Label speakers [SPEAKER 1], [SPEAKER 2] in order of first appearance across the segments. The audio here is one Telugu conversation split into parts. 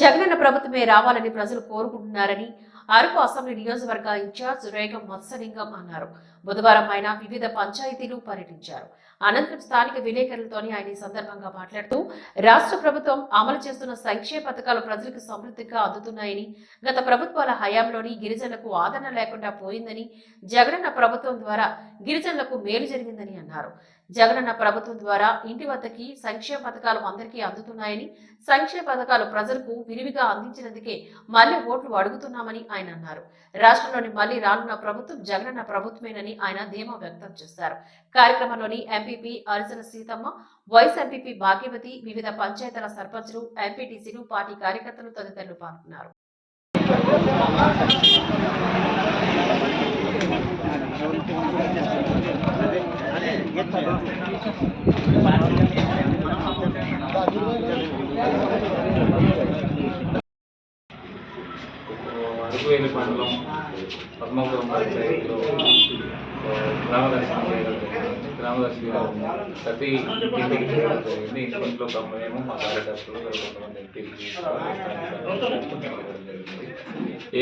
[SPEAKER 1] జగనన్న ప్రభుత్వమే రావాలని ప్రజలు కోరుకుంటున్నారని అరకు అసెంబ్లీ నియోజకవర్గ ఇన్ఛార్జ్ రేగం మత్స్యలింగం అన్నారు. బుధవారం ఆయన వివిధ పంచాయతీలు పర్యటించారు. అనంతరం స్థానిక విలేకరులతోని ఆయన ఈ సందర్భంగా మాట్లాడుతూ రాష్ట్ర ప్రభుత్వం అమలు చేస్తున్న సంక్షేమ పథకాలు ప్రజలకు సమృద్ధిగా అందుతున్నాయని, గత ప్రభుత్వాల హయాంలోని గిరిజనులకు ఆదరణ లేకుండా పోయిందని, జగనన్న ప్రభుత్వం ద్వారా గిరిజనులకు మేలు జరిగిందని అన్నారు. జగనన్న ప్రభుత్వం ద్వారా ఇంటి వద్దకి సంక్షేమ పథకాలు అందరికీ అందుతున్నాయని, సంక్షేమ పథకాలు ప్రజలకు విరివిగా అందించినందుకే మళ్లీ ఓట్లు అడుగుతున్నామని ఆయన అన్నారు. రాష్ట్రంలోని మళ్లీ రానున్న ప్రభుత్వం జగనన్న ప్రభుత్వమేనని ఆయన ధీమా వ్యక్తం చేశారు. కార్యక్రమంలోని MPP Arijana Seethamma, vice MPP Bhagyavathi, వివిధ పంచాయతీల సర్పంచులు, ఎంపీటీసీలు, పార్టీ కార్యకర్తలు తదితరులు పాల్గొన్నారు.
[SPEAKER 2] అరకువేలి మండలం పద్మాపురం పంచాయతీలో గ్రామదర్శనం చేయడం జరిగింది. గ్రామదర్శిలో ప్రతి ఇంటికి చేయడం జరిగింది. ఇంట్లో మేము మా కార్యకర్తలు కొంతమంది ఇంటికి జరిగింది.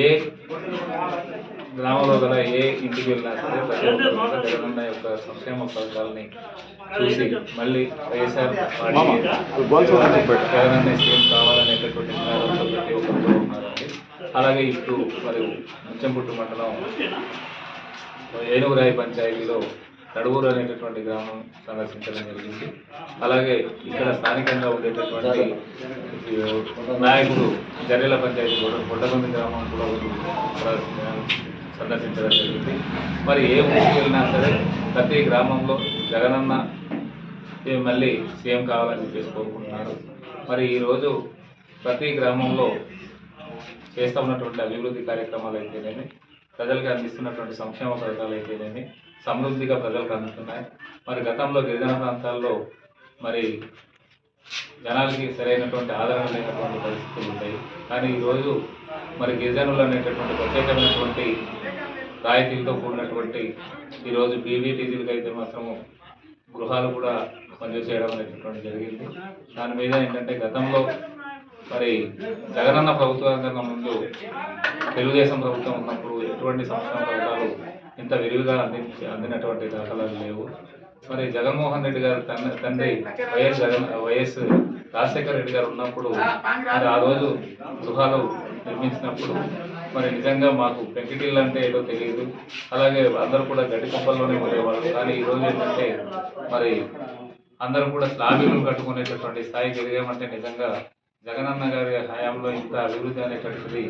[SPEAKER 2] ఏ గ్రామంలో గల ఏ ఇంటికి వెళ్ళినా సరే ప్రతి ఒక్కరు జగనన్న యొక్క సంక్షేమ పథకాలని చూసి మళ్ళీ వైఎస్ఆర్ జగనన్న సీఎం కావాలనేటటువంటి నినాదంతో ప్రతి ఒక్కరు ఉన్నారండి. అలాగే ఇప్పుడు మరియు ముచ్చంపుట్టు మండలం ఏనుగురాయి పంచాయతీలో నడువూరు అనేటటువంటి గ్రామం సందర్శించడం జరిగింది. అలాగే ఇక్కడ స్థానికంగా ఉండేటటువంటి నాయకుడు జర్రెల పంచాయతీ గొడ్డగొంది గ్రామం కూడా సందర్శించడం జరిగింది. మరి ఏ ఊరికి వెళ్ళినా సరే ప్రతి గ్రామంలో జగనన్న మళ్ళీ సీఎం కావాలని చెప్పేసి కోరుకుంటున్నారు. మరి ఈరోజు ప్రతి గ్రామంలో చేస్తూ ఉన్నటువంటి అభివృద్ధి కార్యక్రమాలు అయితేనేమి, ప్రజలకు అందిస్తున్నటువంటి సంక్షేమ పథకాలు అయితేనేమి సమృద్ధిగా ప్రజలకు అందుతున్నాయి. మరి గతంలో గిరిజన ప్రాంతాల్లో మరి జనాలకి సరైనటువంటి ఆదరణ లేనటువంటి పరిస్థితులు ఉంటాయి. కానీ ఈరోజు మరి గిరిజనులు అనేటటువంటి ప్రత్యేకమైనటువంటి రాయితీలతో కూడినటువంటి ఈరోజు బీబీటీజీలకు అయితే మాత్రము గృహాలు కూడా మంజూరు చేయడం అనేటటువంటి జరిగింది. దాని మీద ఏంటంటే గతంలో మరి జగనన్న ప్రభుత్వం కన్నా ముందు తెలుగుదేశం ప్రభుత్వం ఉన్నప్పుడు ఎటువంటి సంక్షేమ పథకాలు ఇంత విరివిగా అందినటువంటి దాఖలాలు లేవు. మరి జగన్మోహన్ రెడ్డి గారు తండ్రి వైఎస్ రాజశేఖర రెడ్డి గారు ఉన్నప్పుడు మరి ఆ రోజు గృహాలు నిర్మించినప్పుడు మరి నిజంగా మాకు పెంకిటిల్లు అంటే ఏదో తెలియదు. అలాగే అందరూ కూడా గడ్డి కొంపల్లోనే ఉండేవాళ్ళు. కానీ ఈరోజు ఏంటంటే మరి అందరూ కూడా స్లాబీలు కట్టుకునేటటువంటి స్థాయికి ఎదిగామంటే నిజంగా జగనన్న గారి హయాంలో ఇంత అభివృద్ధి అనేటటువంటిది